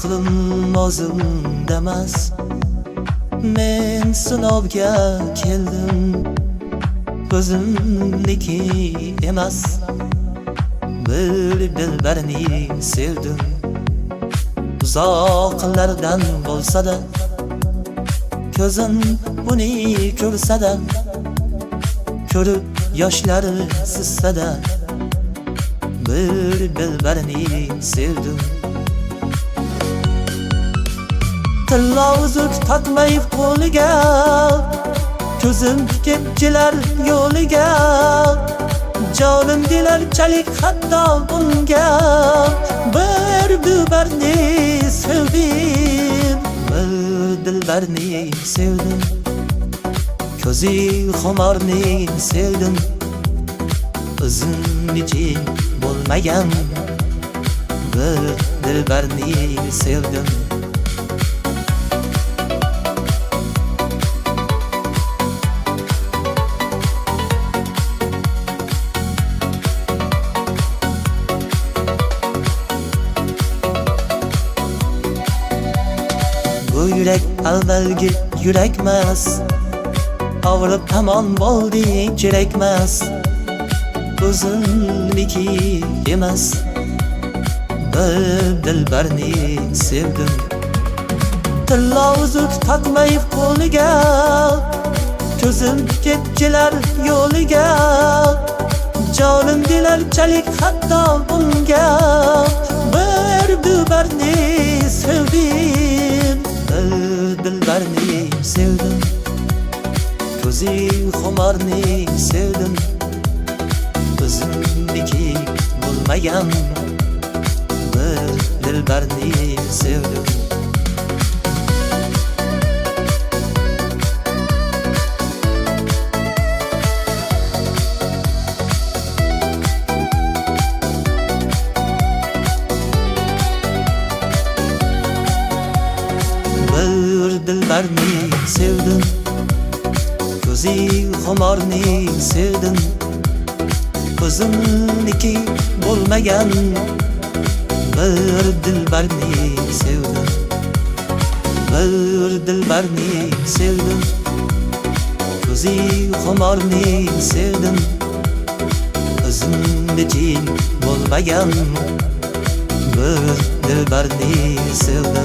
aqlim o'zimdamas. Men sinovga keldim, o'zimniki emas. Bir dilbarni sevdim, uzoqlardan bo'lsa-da, ko'zim uni ko'rsa-da, ko'rib yoshlari sizsa-da, bir dilbarni sevdim. Tilla uzuk taqmay qo'liga, ko'zim ketdilar yo'liga. Jonim dilar chalik hatto bunga, bir dilbarni sevdim, bir dilbarni sevdim. Ko'zi xumorni sevdim, o'zim için bo'lmagan bir dilbarni sevdim. Bu yürek avvalgi yurakmas, og'rib tamom bo'ldi kerakmas. O'zimniki emas, bir dilbarni sevdim. Tilla uzuk taqmay qo'liga, ko'zim ketdilar yo'liga. Jonim dilar chalik hatto bunga, bir dilbarni sevdim, bir dilbarni sevdim. Ko'zi xumorni sevdim, o'zimniki bo'lmagan bir dilbarni sevdim. Bir dilbarni sevdim, ko'zi xumorni sevdim, o'zimniki bo'lmagan bir dilbarni sevdim, bir dilbarni sevdim, ko'zi xumorni sevdim, o'zimniki bo'lmagan bir dilbarni sevdim.